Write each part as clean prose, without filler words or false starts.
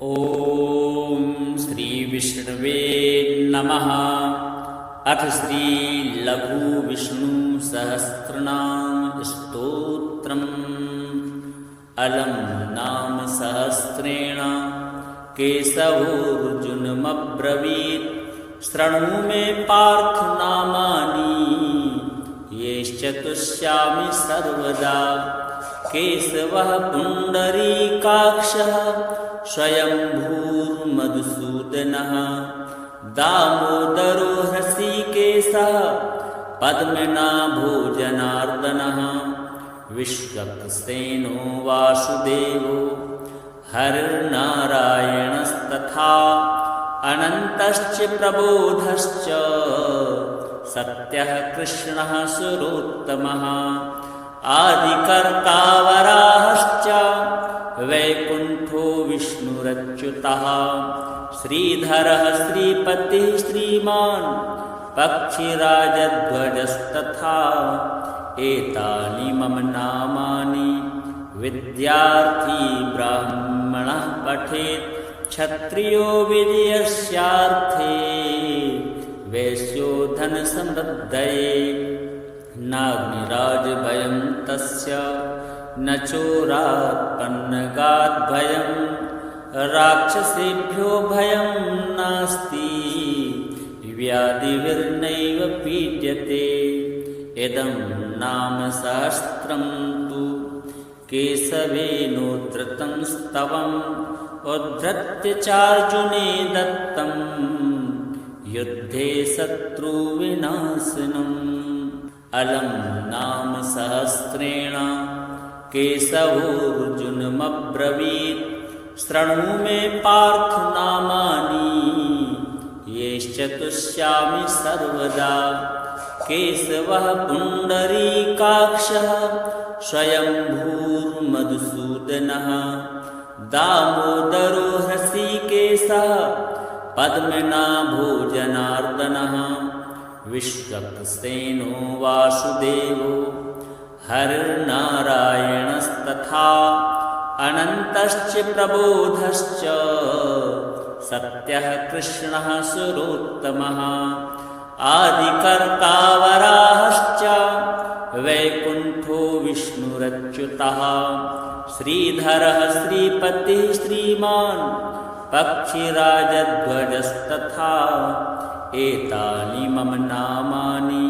ॐ श्री विष्णवे नमः। अथ श्री लघु विष्णु सहस्रनाम स्तोत्रम्। अलम नाम सहस्रेण केशवोऽर्जुनमब्रवीत्। शृणु मे पार्थ नामानि येश्चतुष्यामि सर्वदा। केशवः पुण्डरीकाक्षः स्वयंभूर्मधुसूदनः। दामोदरो हृषीकेशः पद्मनाभो जनार्दनः। विश्वक्सेनो वासुदेवो हरिर्नारायणस्तथा। अनन्तश्च प्रबोधश्च सत्यः कृष्णः सुरोत्तमः। आदिकर्ता वराहश्च वैकुण्ठो विष्णुरच्युतः। श्रीधरः श्रीपतिः श्रीमान् पक्षिराजध्वजस्तथा। एतानि मम नामानि विद्यार्थी ब्राह्मणः पठेत्। क्षत्रियो विजयस्यार्थे वैश्यो धनसमृद्धये। नाग्निराजभयं तस्य न चोरात्पन्नगाद्भयं। राक्षसेभ्यो भयं नास्ति व्याधिभिर्नैव पीड्यते। इदं नाम सहस्रं तु केशवेनोद्धृतं स्तवम्। उद्धृत्य चार्जुने दत्तं युद्धे शत्रुविनाशनम्। अलम नाम सहस्रेण केशवोऽर्जुनमब्रवीत्। शृणु मे पार्थ नामानि येश्चतुष्यामि सर्वदा। केशवः पुण्डरीकाक्षः स्वयंभूर्मधुसूदनः। दामोदरो हृषीकेशः पद्मनाभो जनार्दनः। विश्वक्सेनो वासुदेवो हरिर्नारायणस्तथा। अनन्तश्च प्रबोधश्च सत्यः कृष्णः सुरोत्तमः। आदिकर्ता वराहश्च वैकुण्ठो विष्णुरच्युतः। श्रीधरः श्रीपतिः श्रीमान् पक्षिराजध्वजस्तथा। एतानि मम नामानि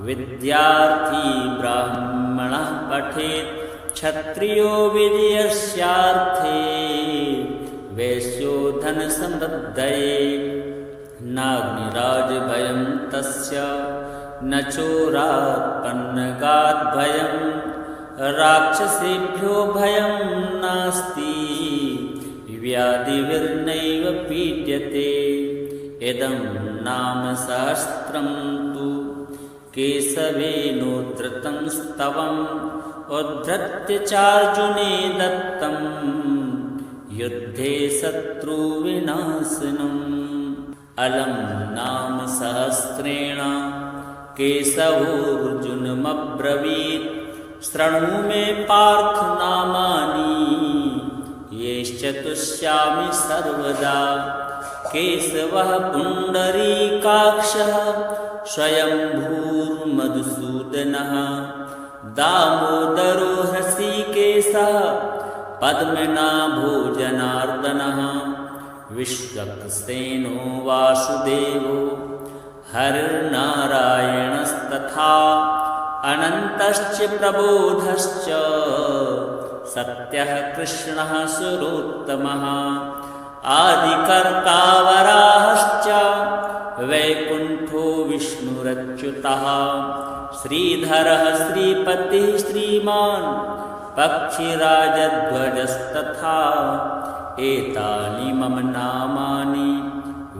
विद्यार्थी ब्राह्मणः पठेत्। क्षत्रियो विजयस्यार्थे वैश्यो धनसमृद्धये। नाग्निराजभयं तस्य न चोरात्पन्नगाद्भयं। राक्षसेभ्यो भयं नास्ति व्याधिभिर्नैव पीड्यते। इदं नाम सहस्रं तु केशवेनोद्धृतं स्तवम्। उद्धृत्य चार्जुने दत्तं युद्धे शत्रुविनाशनम्। अलम नाम सहस्रेण केशवोऽर्जुनमब्रवीत्। शृणु मे पार्थ नामानि येश्चतुष्यामि सर्वदा। केशवः पुण्डरीकाक्षः स्वयंभूर्मधुसूदनः। दामोदरो हृषीकेशः पद्मनाभो जनार्दनः। विश्वक्सेनो वासुदेवो हरिर्नारायणस्तथा। अनन्तश्च प्रबोधश्च सत्यः कृष्णः सुरोत्तमः। आदिकर्ता वराहश्च वैकुण्ठो विष्णुरच्युतः। श्रीधरः श्रीपतिः श्रीमान् पक्षिराजध्वजस्तथा। एतानि मम नामानि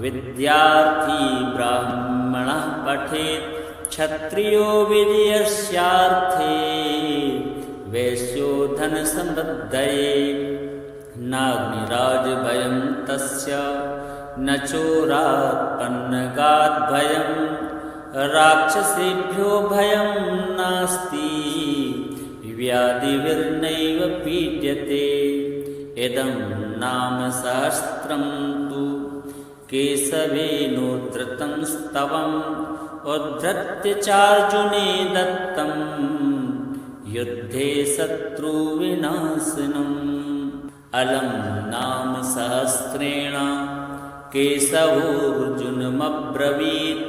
विद्यार्थी ब्राह्मणः पठेत्। क्षत्रियो विजयस्यार्थे वैश्यो धनसमृद्धये। नाग्निराजभयं तस्य न चोरात्पन्नगाद्भयं। राक्षसेभ्यो भयं नास्ति व्याधिभिर्नैव पीड्यते। इदं नाम सहस्त्रं तु केशवेनोद्धृतं स्तवम् उद्धृत्य चार्जुने दत्तं युद्धे शत्रुविनाशनम्। अलं नाम सहस्रेण केशवोऽर्जुनमब्रवीत्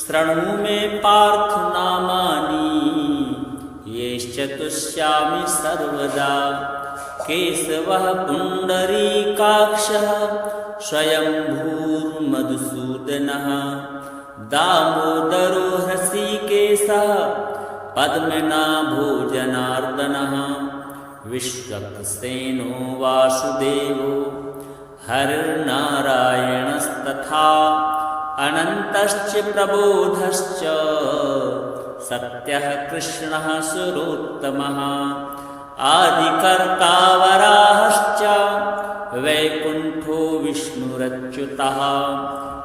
शृणु मे पार्थ नामानि येश्चतुष्यामि सर्वदा। केशवः पुण्डरीकाक्षः स्वयंभूर्मधुसूदनः दामोदरो हृषीकेशः पद्मनाभो जनार्दनः विश्वक्सेनो वासुदेवो हरिर्नारायणस्तथा अनन्तश्च प्रबोधश्च सत्यः कृष्णः सुरोत्तमः आदिकर्ता वराहश्च वैकुण्ठो विष्णुरच्युतः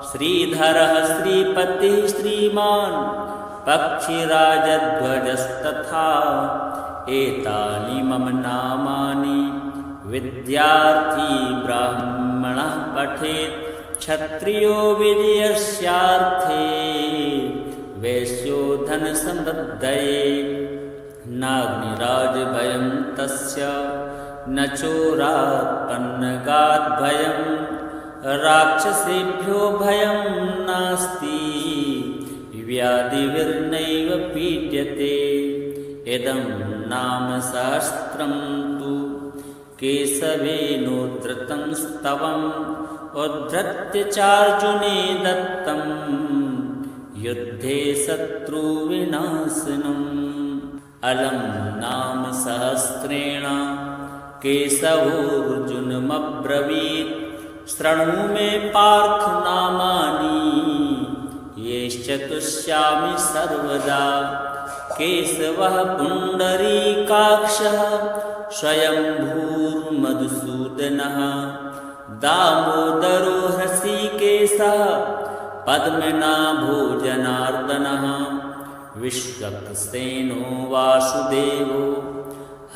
श्रीधरः श्रीपतिः श्रीमान् पक्षिराजध्वजस्तथा एतानि मम नामानि विद्यार्थी ब्राह्मणः पठेत् क्षत्रियो विजयस्यार्थे वैश्यो धनसमृद्धये नाग्निराजभयं तस्य न चोरात्पन्नगाद्भयं राक्षसेभ्यो भयं नास्ति व्याधिभिर्नैव पीड्यते। इदं नाम सहस्त्रं तु केशवेनोद्धृतं स्तवम् उद्धृत्य चार्जुने दत्तं युद्धे शत्रुविनाशनम्। अलं नाम सहस्रेण केशवोऽर्जुनमब्रवीत् शृणु मे पार्थ नामानि येश्चतुष्यामि सर्वदा। केशवः पुण्डरीकाक्षः स्वयंभूर्मधुसूदनः दामोदरो हृषीकेशः पद्मनाभो जनार्दनः विश्वक्सेनो वासुदेवो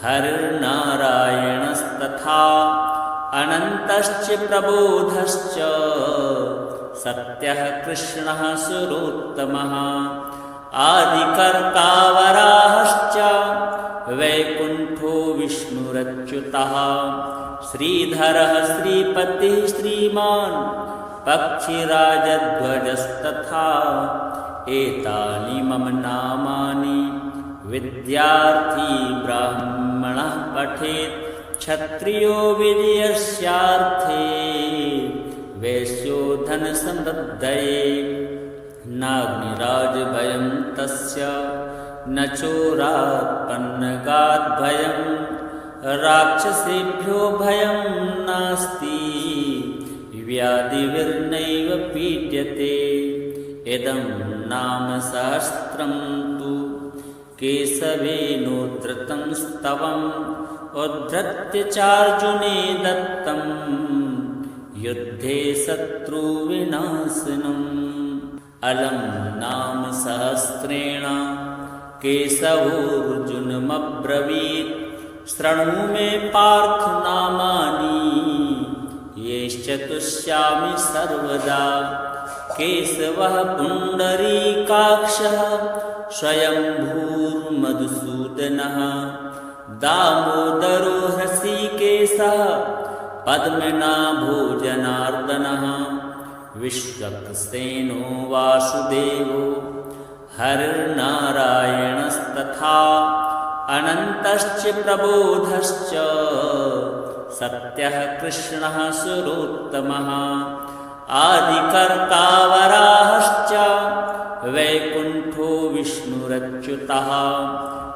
हरिर्नारायणस्तथा अनन्तश्च प्रबोधश्च सत्यः कृष्णः सुरोत्तमः आदिकर्ता वराहश्च वैकुण्ठो विष्णुरच्युतः श्रीधरः श्रीपतिः श्रीमान् पक्षिराजध्वजस्तथा एतानि मम नामानि विद्यार्थी ब्राह्मणः पठेत् क्षत्रियो विजयस्यार्थे वैश्यो धनसमृद्धये नाग्निराजभयं तस्य न चोरात्पन्नगाद्भयं राक्षसेभ्यो भयं नास्ति व्याधिभिर्नैव पीड्यते। इदं नाम सहस्त्रं तु केशवेनोद्धृतं स्तवम् उद्धृत्य चार्जुने दत्तं युद्धे शत्रुविनाशनम्। अलं नाम सहस्रेण केशवोऽर्जुनमब्रवीत् शृणु मे पार्थ नामानि येश्चतुष्यामि सर्वदा। केशवः पुण्डरीकाक्षः स्वयंभूर्मधुसूदनः दामोदरो हृषीकेशः पद्मनाभो जनार्दनः विश्वक्सेनो वासुदेवो हरिर्नारायणस्तथा अनन्तश्च प्रबोधश्च सत्यः कृष्णः सुरोत्तमः आदिकर्ता वराहश्च वैकुण्ठो विष्णुरच्युतः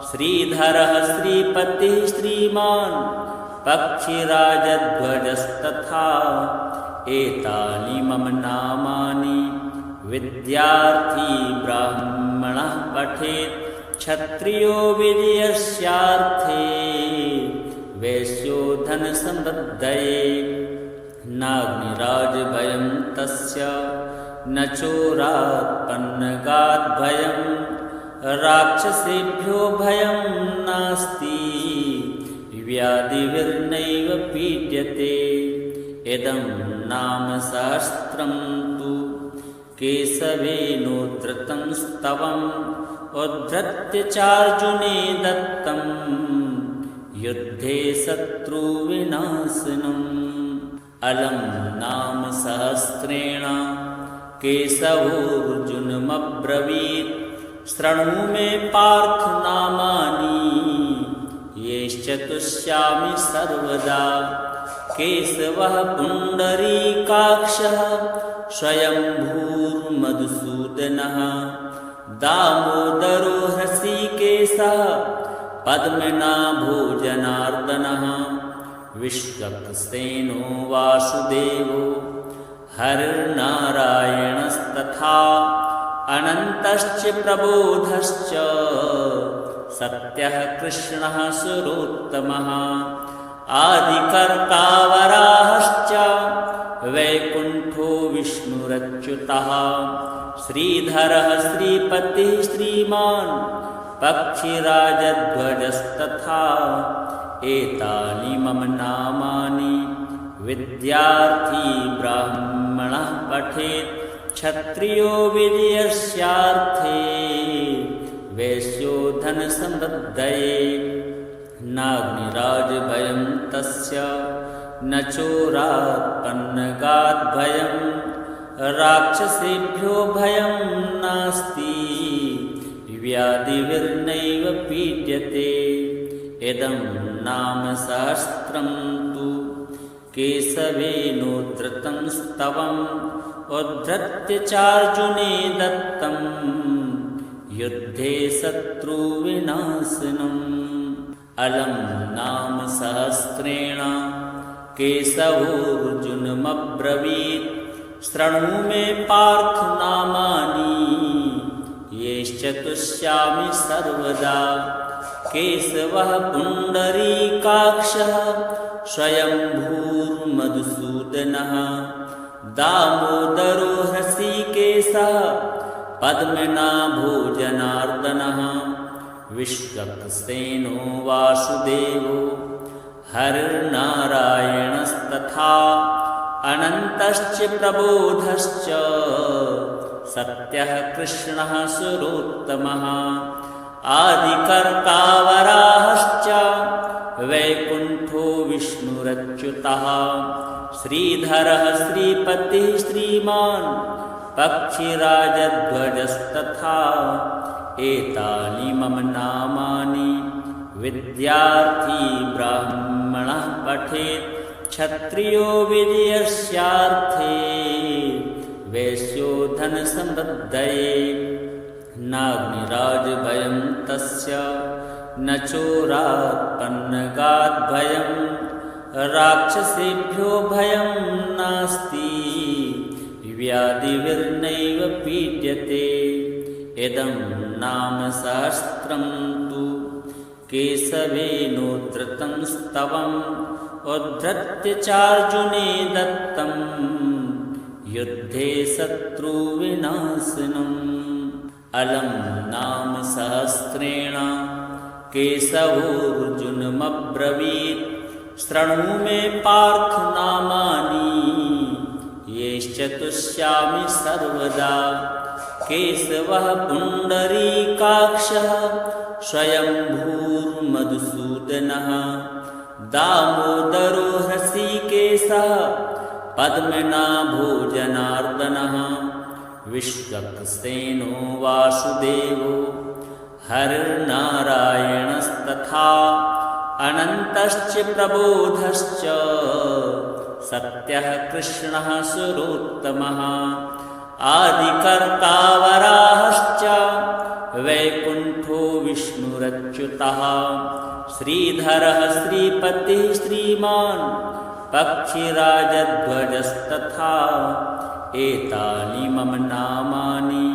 श्रीधरः श्रीपतिः श्रीमान् पक्षिराजध्वजस्तथा एतानि मम नामानि विद्यार्थी ब्राह्मणः पठेत् क्षत्रियो विजयस्यार्थे वैश्यो धनसमृद्धये नाग्निराजभयं तस्य न चोरात्पन्नगाद्भयं राक्षसेभ्यो भयं नास्ति व्याधिभिर्नैव पीड्यते। इदं नाम सहस्रं तु केशवेनोद्धृतं स्तवम् उद्धृत्य चार्जुने दत्तं युद्धे शत्रुविनाशनम्। अलं नाम सहस्रेण केशवोऽर्जुनमब्रवीत् शृणु मे पार्थ नामानि येश्चतुष्यामि सर्वदा। केशवः पुण्डरीकाक्षः स्वयंभूर्मधुसूदनः दामोदरो हृषीकेशः पद्मनाभो जनार्दनः विश्वक्सेनो वासुदेवो हरिर्नारायणस्तथा अनन्तश्च प्रबोधश्च सत्यः कृष्णः सुरोत्तमः आदिकर्ता वराहश्च वैकुण्ठो विष्णुरच्युतः श्रीधरः श्रीपतिः श्रीमान् पक्षिराजध्वजस्तथा एतानि मम नामानि विद्यार्थी ब्राह्मणः पठेत् क्षत्रियो विजयस्यार्थे वैश्यो धनसमृद्धये नाग्निराजभयं तस्य न चोरात्पन्नगाद्भयं राक्षसेभ्यो भयं नास्ति व्याधिभिर्नैव पीड्यते। इदं नाम सहस्रं तु केशवेनोद्धृतं स्तवम् उद्धृत्य चार्जुने दत्तं युद्धे शत्रुविनाशनम्। अलं नाम सहस्रेण केशवोऽर्जुनमब्रवीत् शृणु मे पार्थ नामानि येश्चतुष्यामि सर्वदा। केशवः पुण्डरीकाक्षः स्वयंभूर्मधुसूदनः दामोदरो हृषीकेशः पद्मनाभो जनार्दनः विश्वक्सेनो वासुदेवो हरिर्नारायणस्तथा अनन्तश्च प्रबोधश्च सत्यः कृष्णः सुरोत्तमः आदिकर्ता वराहश्च वैकुण्ठो विष्णुरच्युतः श्रीधरः श्रीपतिः श्रीमान् पक्षिराजध्वजस्तथा एतानि मम नामानि विद्यार्थी ब्राह्मणः पठेत् क्षत्रियो विजयस्यार्थे वैश्यो धनसमृद्धये नाग्निराजभयं तस्य न चोरात्पन्नगाद्भयं राक्षसेभ्यो भयं नास्ति व्याधिभिर्नैव पीड्यते। इदं नाम सहस्रं तु केशवेनोद्धृतं स्तवम् उद्धृत्य चार्जुने दत्तं युद्धे शत्रुविनाशनम्। अलं नाम सहस्रेण केशवोऽर्जुनमब्रवीत् शृणु मे पार्थ नामानि येश्चतुष्यामि सर्वदा। केशवः पुण्डरीकाक्षः स्वयंभूर्मधुसूदनः दामोदरो हृषीकेशः पद्मनाभो जनार्दनः विश्वक्सेनो वासुदेवो हरिर्नारायणस्तथा अनन्तश्च प्रबोधश्च सत्यः कृष्णः सुरोत्तमः आदिकर्ता वराहश्च वैकुण्ठो विष्णुरच्युतः श्रीधरः श्रीपतिः श्रीमान् पक्षिराजध्वजस्तथा एतानि मम नामानि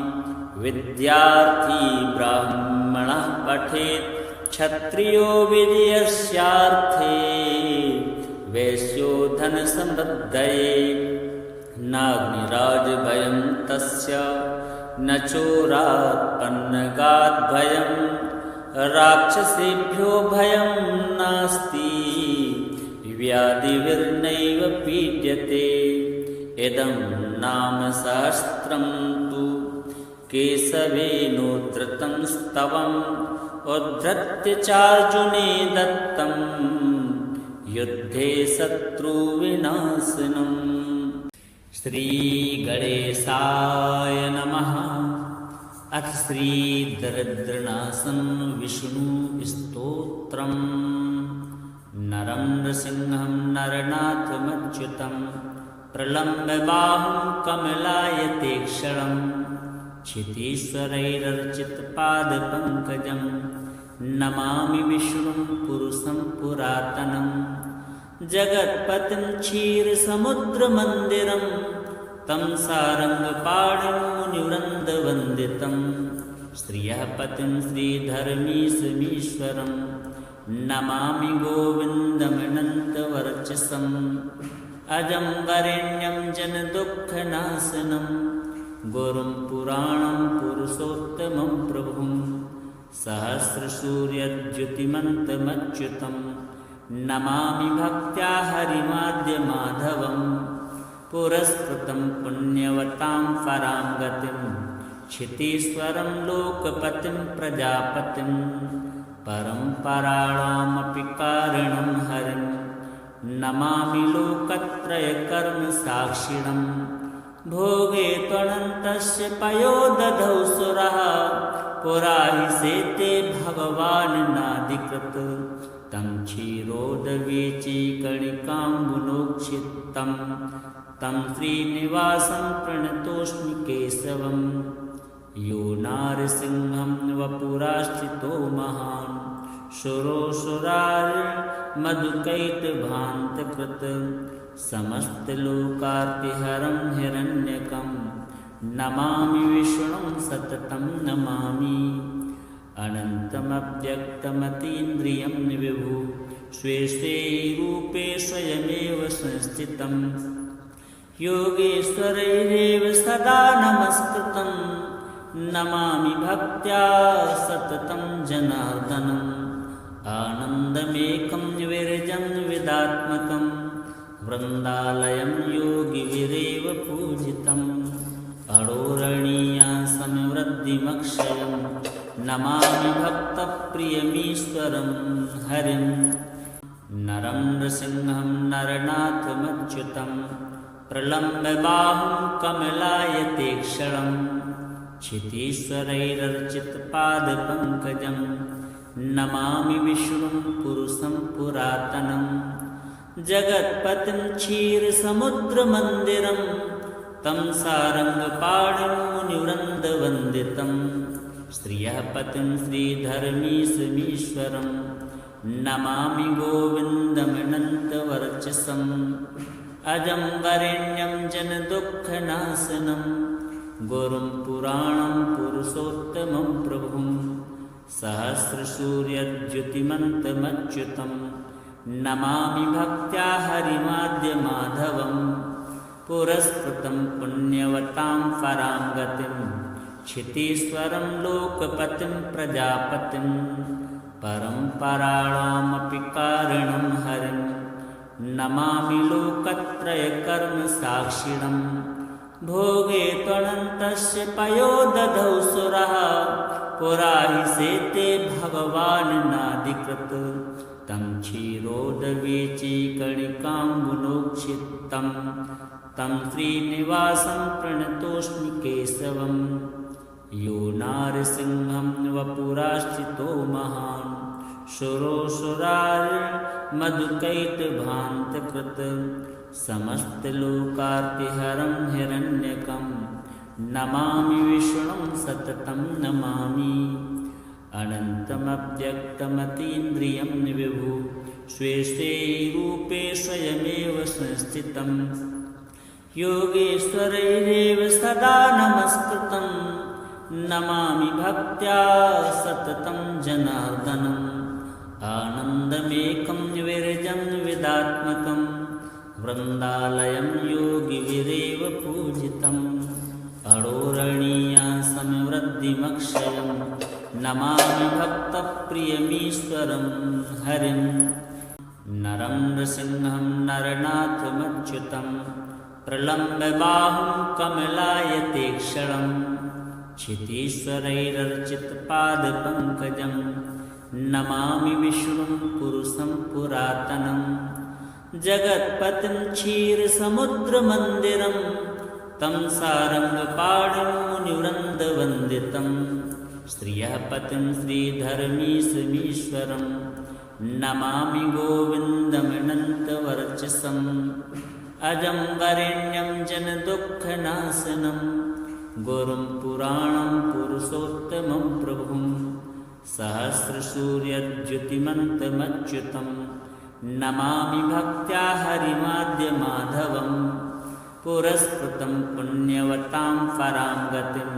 विद्यार्थी ब्राह्मणः पठेत् क्षत्रियो विजयस्यार्थे वैश्यो धनसमृद्धये नाग्निराजभयं तस्य न चोरात्पन्नगाद्भयं राक्षसेभ्यो भयं नास्ति व्याधिर्नैव पीड्यते। इदं नाम सहस्रं तु केशवेनोद्धृतं स्तवम् उद्धृत्य चार्जुने दत्तं युद्धे शत्रुविनाशनम्। श्रीगणेशाय नमः। अथ श्रीदरिद्रनाशं विष्णुस्तोत्रम्। नरं नृसिंहं नरनाथमच्युतं प्रलम्ब्य बाहुं कमलायते क्षणं क्षितीश्वरैरर्चितपादपङ्कजं नमामि विष्णुं पुरुषं पुरातनं जगत्पतिं क्षीरसमुद्रमन्दिरं तं सारङ्गपाणिं मुनिवृन्दवन्दितं श्रियः पतिं श्रीधर्मीशमीश्वरं नमामि गोविन्दमनन्तवर्चसम् अजं वरेण्यं जनदुःखनाशनं गुरुं पुराणं पुरुषोत्तमं प्रभुं सहस्रसूर्यज्योतिमन्तमच्युतं नमामि भक्त्या हरिमाद्यमाधवं पुरस्कृतं पुण्यवतां परां गतिं क्षितीश्वरं लोकपतिं प्रजापतिं परम्पराणामपि कारणं हरिं नमामि लोकत्रयकर्मसाक्षिणं भोगे त्वनन्तस्य पयोदधौ सुरः पुरा हि सेते भगवान् नाधिकृत् तं क्षीरोदवीचीकणिकाम्बुनोक्षितं तं श्रीनिवासं प्रणतोऽस्मि केशवं यो नारसिंहं वपुराश्चितो महान् सुरोऽसुरार्मधुकैटभान्तकृत् समस्तलोकार्तिहरं हिरण्यकं नमामि विष्णुं सततं नमामि अनन्तमव्यक्तमतीन्द्रियं विभु स्वे स्वे रूपे स्वयमेव संस्थितं योगेश्वरैरेव सदा नमस्कृतं नमामि भक्त्या सततं जनार्दनम् आनन्दमेकं विरजं विदात्मकं वृन्दालयं योगिभिरेव पूजितम् अडोरणीयां समवृद्धिमक्षयं नमामि भक्तप्रियमीश्वरं हरिं नरं नृसिंहं नरनाथमच्युतं प्रलम्ब्य बाहुं कमलायते क्षणं क्षितीश्वरैरर्चितपादपङ्कजं नमामि विष्णुं पुरुषं पुरातनं जगत्पतिं क्षीरसमुद्रमन्दिरं तं सारङ्गपाणिं मुनिवृन्दवन्दितं श्रियः पतिं श्रीधर्मीशमीश्वरं नमामि गोविन्दमनन्तवर्चसम् अजं वरेण्यं जनदुःखनाशनं गुरुं पुराणं पुरुषोत्तमं प्रभुं सहस्रसूर्यज्योतिमन्तमच्युतं नमामि भक्त्या हरिमाद्यमाधवं पुरस्कृतं पुण्यवतां परां गतिं क्षितीश्वरं लोकपतिं प्रजापतिं परम्पराणामपि कारणं हरिं नमामि लोकत्रयकर्मसाक्षिणं भोगे त्वनन्तस्य पयोदधौ सुरः पुरा हि सेते भगवान् नाधिकृत् तं क्षीरोदवीचीकणिकाम्बुनोक्षितं तं श्रीनिवासं प्रणतोऽस्मि केशवं यो नारसिंहं वपुराश्चितो महान् सुरोऽसुरार्मधुकैटभान्तकृत् समस्तलोकार्तिहरं हिरण्यकं नमामि विष्णुं सततं नमामि अनन्तमव्यक्तमतीन्द्रियं विभु स्वे स्वे रूपे स्वयमेव संस्थितं योगेश्वरैरेव सदा नमस्कृतं नमामि भक्त्या सततं जनार्दनम् आनन्दमेकं विरजं विदात्मकं वृन्दालयं योगिभिरेव पूजितम् अडोरणीयां समवृद्धिमक्षयं नमामि भक्तप्रियमीश्वरं हरिं नरं नृसिंहं नरनाथमच्युतं प्रलम्ब्य बाहुं कमलायतेक्षणं क्षितीश्वरैरर्चितपादपङ्कजं नमामि विष्णुं पुरुषं पुरातनं जगत्पतिं क्षीरसमुद्रमन्दिरं तं सारङ्गपाणिं मुनिवृन्दवन्दितं श्रियः पतिं श्रीधर्मीशमीश्वरं नमामि गोविन्दमनन्तवर्चसम् अजं वरेण्यं जनदुःखनाशनं गुरुं पुराणं पुरुषोत्तमं प्रभुं सहस्रसूर्यद्युतिमन्तमच्युतं नमामि भक्त्या हरिमाद्यमाधवं पुरस्कृतं पुण्यवतां परां गतिं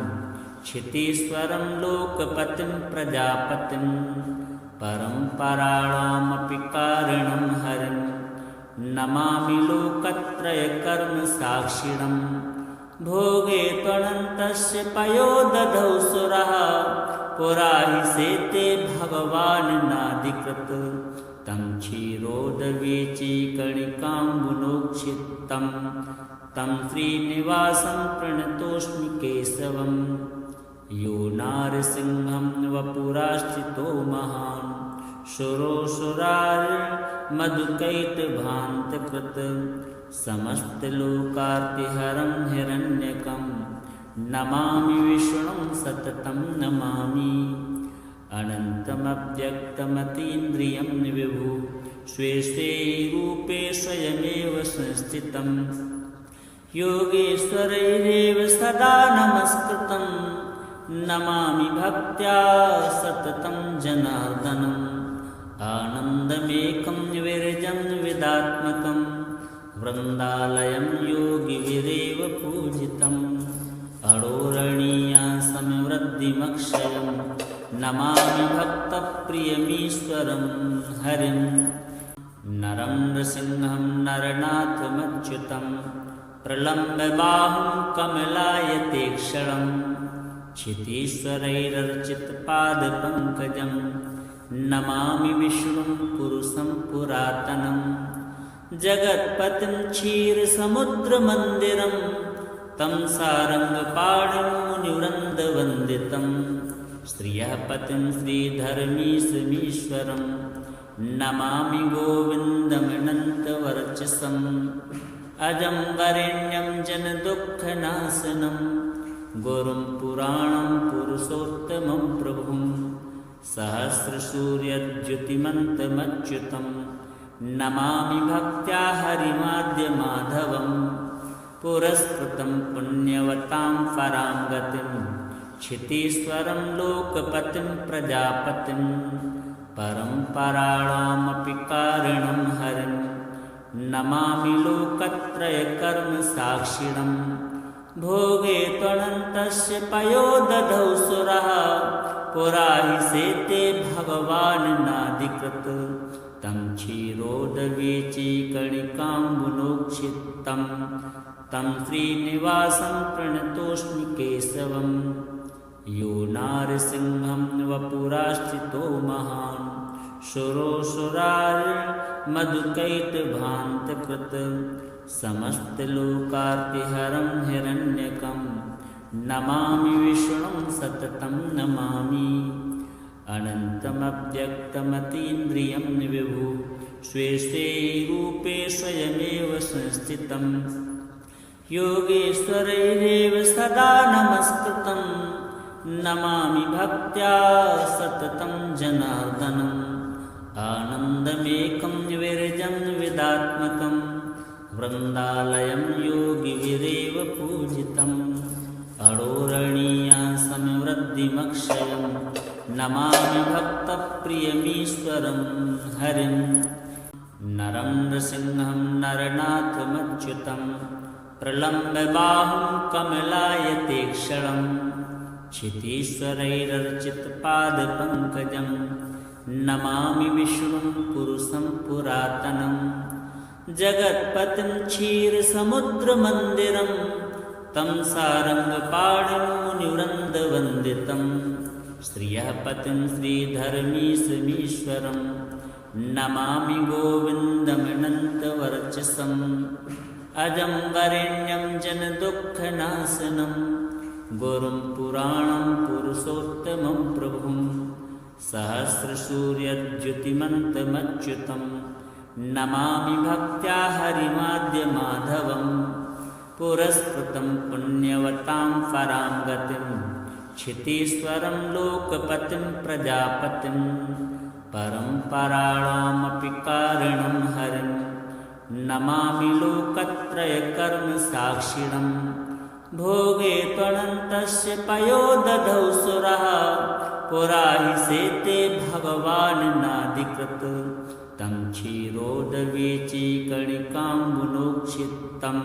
क्षितीश्वरं लोकपतिं प्रजापतिं परम्पराणामपि कारणं हरिं नमामि लोकत्रयकर्मसाक्षिणं भोगे त्वनन्तस्य पयोदधौ सुरः पुरा हि सेते भगवान् नादिकृत् तं क्षीरोदवीचीकणिकाम्बुनोक्षितं तं श्रीनिवासं प्रणतोऽस्मि केशवं यो नारसिंहं वपुराश्चितो महान् सुरोऽसुरार्मधुकैटभान्तकृत् समस्तलोकार्तिहरं हिरण्यकं नमामि विष्णुं सततं नमामि अनन्तमव्यक्तमतीन्द्रियं विभु स्वे स्वे रूपे स्वयमेव संस्थितं योगेश्वरैरेव सदा नमस्कृतं नमामि भक्त्या सततं जनार्दनम् आनन्दमेकं विरजं विदात्मकं वृन्दालयं योगिभिरेव पूजितम् अडोरणीयासंवृद्धिमक्षयं नमामि भक्तप्रियमीश्वरं हरिं नरं नृसिंहं नरनाथमच्युतं प्रलम्ब्य बाहुं कमलायतेक्षणं क्षितीश्वरैरर्चितपादपङ्कजं नमामि विष्णुं पुरुषं पुरातनं जगत्पतिं क्षीरसमुद्रमन्दिरं तं सारङ्गपाणिं मुनिवृन्दवन्दितं श्रियः पतिं श्रीधर्मीशमीश्वरं नमामि गोविन्दमनन्तवर्चसम् अजं वरेण्यं जनदुःखनाशनं गुरुं पुराणं पुरुषोत्तमं प्रभुं सहस्रसूर्यद्युतिमन्तमच्युतं नमामि भक्त्या हरिमाद्यमाधवं पुरस्कृतं पुण्यवतां परां गतिं क्षितीश्वरं लोकपतिं प्रजापतिं परम्पराणामपि कारणं हरिं नमामि लोकत्रयकर्मसाक्षिणं भोगे त्वनन्तस्य पयोदधौ सुरः पुरा हि सेते भगवान् नादिकृत् तं क्षीरोदवीचीकणिकाम्बुनोक्षितं तं श्रीनिवासं प्रणतोऽस्मि केशवं यो नारसिंहं वपुराश्चितो महान् सुरोऽसुरार्मधुकैटभान्तकृत् समस्तलोकार्तिहरं हिरण्यकं नमामि विष्णुं सततं नमामि अनन्तमव्यक्तमतीन्द्रियं विभु स्वे स्वे रूपे स्वयमेव संस्थितं योगेश्वरैरेव सदा नमस्कृतं नमामि भक्त्या सततं जनार्दनम् आनन्दमेकं विरजं विदात्मकं वृन्दालयं योगिभिरेव पूजितम् अडोरणीयासंवृद्धिमक्षयं नमामि भक्तप्रियमीश्वरं हरिं नरं नृसिंहं नरनाथमच्युतं प्रलम्ब्य बाहुं कमलायतेक्षणं क्षितीश्वरैरर्चितपादपङ्कजं नमामि विष्णुं पुरुषं पुरातनं जगत्पतिं क्षीरसमुद्रमन्दिरं तं सारङ्गपाणिं मुनिवृन्दवन्दितं श्रियः पतिं श्रीधर्मीशमीश्वरं नमामि गोविन्दमनन्तवर्चसम् अजं वरेण्यं जनदुःखनाशनं गुरुं पुराणं पुरुषोत्तमं प्रभुं सहस्रसूर्यद्युतिमन्तमच्युतं नमामि भक्त्या हरिमाद्यमाधवं पुरस्कृतं पुण्यवतां परां गतिं क्षितीश्वरं लोकपतिं प्रजापतिं परम्पराणामपि कारणं हरिं नमामि लोकत्रयकर्मसाक्षिणं भोगे त्वनन्तस्य पयोदधौ सुरः पुरा हि सेते भगवान् नाधिकृत् तं क्षीरोदवेचीकणिकाम्बुनोक्षितं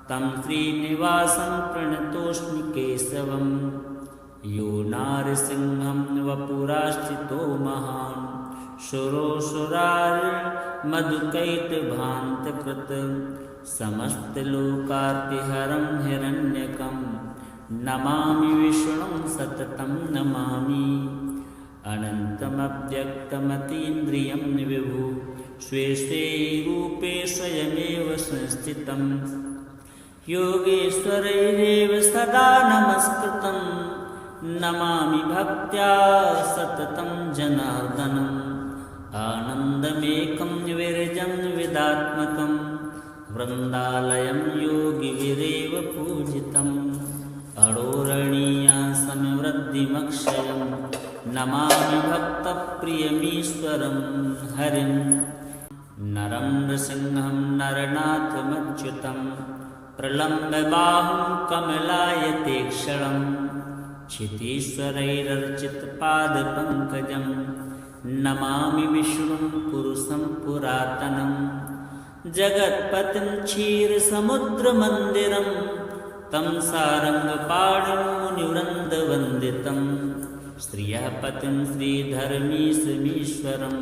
तं श्रीनिवासं प्रणतोऽस्मि केशवं यो नारसिंहं वपुराश्चितो महान् सुरोऽसुरार्मधुकैटभान्तकृत् समस्तलोकार्तिहरं हिरण्यकं नमामि विष्णुं सततं नमामि अनन्तमव्यक्तमतीन्द्रियं विभु स्वे स्वे रूपे स्वयमेव संस्थितं योगेश्वरैरेव सदा नमस्कृतं नमामि भक्त्या सततं जनार्दनम् आनन्दमेकं विरजं विदात्मकं वृन्दालयं योगिभिरेव पूजितम् अडोरणीयासंवृद्धिमक्षयं नमामि भक्तप्रियमीश्वरं हरिं नरं नृसिंहं नरनाथमच्युतं प्रलम्बबाहुं कमलायतेक्षणं क्षितीश्वरैरर्चितपादपङ्कजं नमामि विष्णुं पुरुषं पुरातनं जगत्पतिं क्षीरसमुद्रमन्दिरं तं सारङ्गपाणिं मुनिवृन्दवन्दितं श्रियः पतिं श्रीधर्मीशमीश्वरं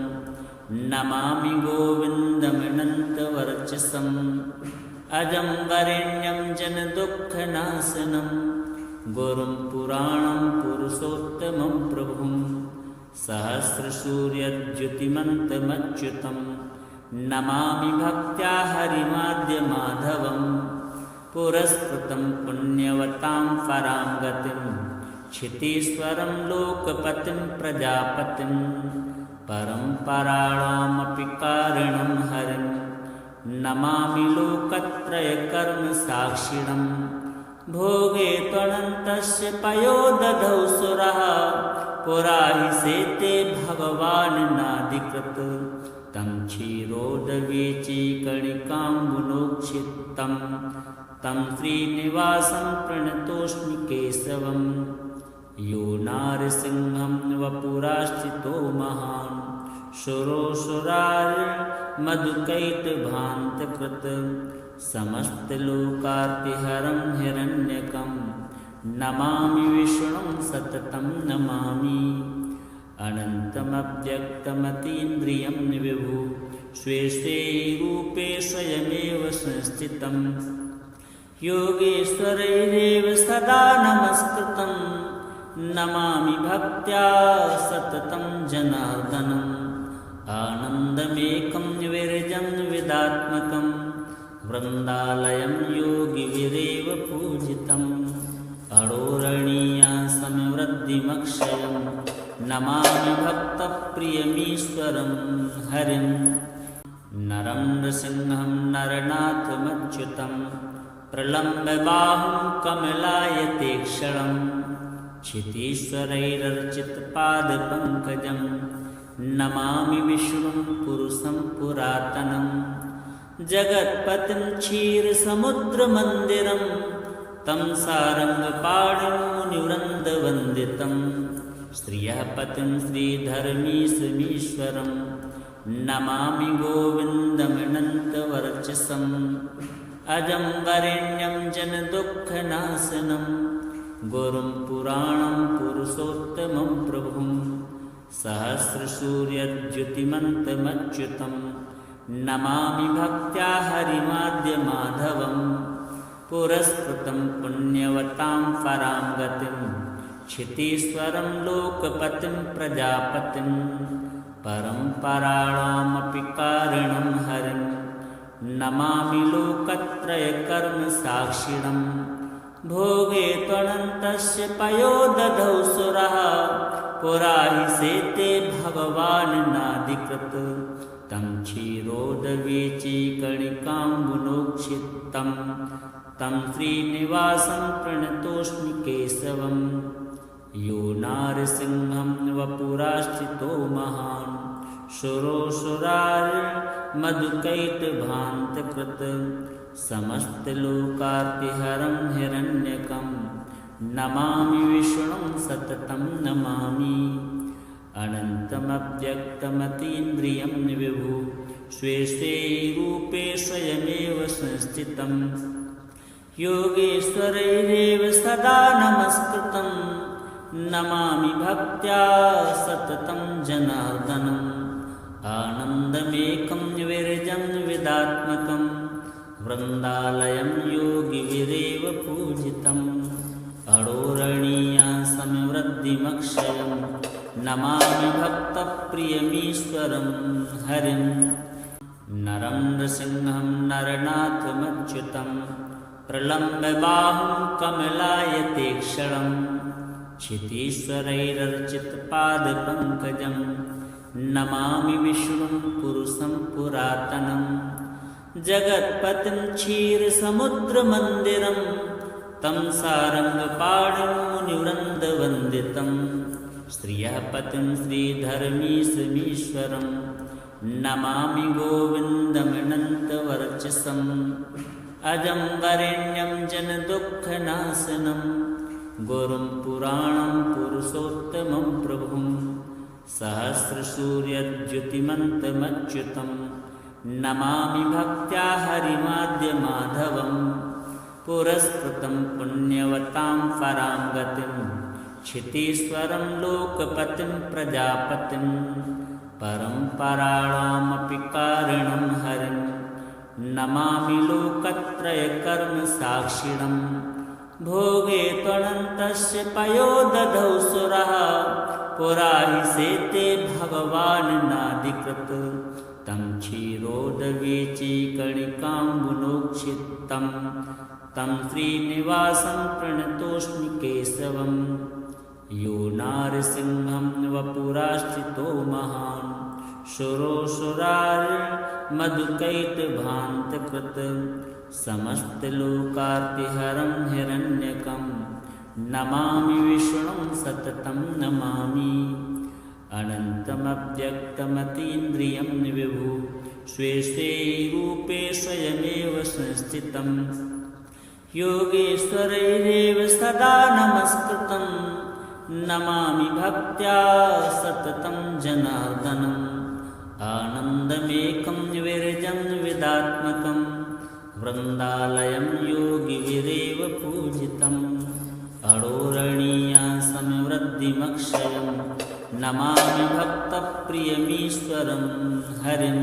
नमामि गोविन्दमनन्तवर्चसम् अजं वरेण्यं जनदुःखनाशनं गुरुं पुराणं पुरुषोत्तमं प्रभुं सहस्रसूर्यद्युतिमन्तमच्युतं नमामि भक्त्या हरिमाद्यमाधवं पुरस्कृतं पुण्यवतां परां गतिं क्षितीश्वरं लोकपतिं प्रजापतिं परम्पराणामपि कारणं हरिं नमामि लोकत्रयकर्मसाक्षिणं भोगे त्वनन्तस्य पयोदधौ सुरः पुरा हि सेते भगवान् नाधिकृत् तं क्षीरोदवेचीकणिकाम्बुनोक्षितं तं श्रीनिवासं प्रणतोऽस्मि केशवं यो नारसिंहं वपुराश्चितो महान् सुरोऽसुरार्मधुकैटभान्तकृत् समस्तलोकार्तिहरं हिरण्यकं नमामि विष्णुं सततं नमामि अनन्तमव्यक्तमतीन्द्रियं विभु स्वे स्वे रूपे स्वयमेव संस्थितं योगेश्वरैरेव सदा नमस्कृतं नमामि भक्त्या सततं जनार्दनम् आनन्दमेकं विरजं विदात्मकं वृन्दालयं योगिभिरेव पूजितम् अडोरणीयासंवृद्धिमक्षयं नमामि भक्तप्रियमीश्वरं हरिं नरं नृसिंहं नरनाथमच्युतं प्रलम्बबाहुं कमलायतेक्षणं क्षितीश्वरैरर्चितपादपङ्कजं नमामि विष्णुं पुरुषं पुरातनं जगत्पतिं क्षीरसमुद्रमन्दिरं तं सारङ्गपाणिं मुनिवृन्दवन्दितं श्रियः पतिं श्रीधर्मीशमीश्वरं नमामि गोविन्दमनन्तवर्चसम् अजं वरेण्यं जनदुःखनाशनं गुरुं पुराणं पुरुषोत्तमं प्रभुं सहस्रसूर्यद्युतिमन्तमच्युतं नमामि भक्त्या हरिमाद्यमाधवं पुरस्कृतं पुण्यवतां परां गतिं क्षितीश्वरं लोकपतिं प्रजापतिं परम्पराणामपि कारणं हरिं नमामि लोकत्रयकर्मसाक्षिणं भोगे त्वनन्तस्य पयोदधौ सुरः पुरा हि सेते भगवान् नाधिकृत् तं क्षीरोदवीचीकणिकाम्बुनोक्षितं तं श्रीनिवासं प्रणतोऽस्मि केशवं यो नारसिंहं वपुराश्रितो महान् सुरोऽसुरारिर्मधुकैटभान्तकृत् समस्तलोकार्तिहरं हिरण्यकं नमामि विष्णुं सततं नमामि अनन्तमव्यक्तमतीन्द्रियं विभु स्वे स्वे रूपे स्वयमेव संस्थितं योगेश्वरैरेव सदा नमस्कृतं नमामि भक्त्या सततं जनार्दनम् आनन्दमेकं विरजं विदात्मकं वृन्दालयं योगिभिरेव पूजितम् अडोरणीयां समवृद्धिमक्षयं नमामि भक्तप्रियमीश्वरं हरिं नरं नृसिंहं नरनाथमच्युतं प्रलम्ब्य बाहुं कमलायते क्षणं क्षितीश्वरैरर्चितपादपङ्कजं नमामि विष्णुं पुरुषं पुरातनं जगत्पतिं क्षीरसमुद्रमन्दिरं तं सारङ्गपाणिं मुनिवृन्दवन्दितं श्रियः पतिं श्रीधर्मीशमीश्वरं नमामि गोविन्दमनन्तवर्चसम् अजं वरेण्यं जनदुःखनाशनं गुरुं पुराणं पुरुषोत्तमं प्रभुं सहस्रसूर्यद्युतिमन्तमच्युतं नमामि भक्त्या हरिमाद्यमाधवं पुरस्कृतं पुण्यवतां परां गतिं क्षितीश्वरं लोकपतिं प्रजापतिं परम्पराणामपि कारणं हरिं नमामि लोकत्रयकर्मसाक्षिणं भोगे त्वनन्तस्य पयोदधौ सुरः पुरा हि सेते भगवान् नाधिकृत् तं क्षीरोदवीचीकणिकाम्बुनोक्षितं तं श्रीनिवासं प्रणतोऽस्मि केशवं यो नारसिंहं वपुराश्रितो महान् सुरोऽसुरारिर्मधुकैटभान्तकृत् समस्तलोकार्तिहरं हिरण्यकं नमामि विष्णुं सततं नमामि अनन्तमव्यक्तमतीन्द्रियं विभु स्वे स्वे रूपे स्वयमेव संस्थितं योगेश्वरैरेव सदा नमस्कृतं नमामि भक्त्या सततं जनार्दनम् आनन्दमेकं विरजं विदात्मकं वृन्दालयं योगिभिरेव पूजितम् अडोरणीयां समवृद्धिमक्षयं नमामि भक्तप्रियमीश्वरं हरिं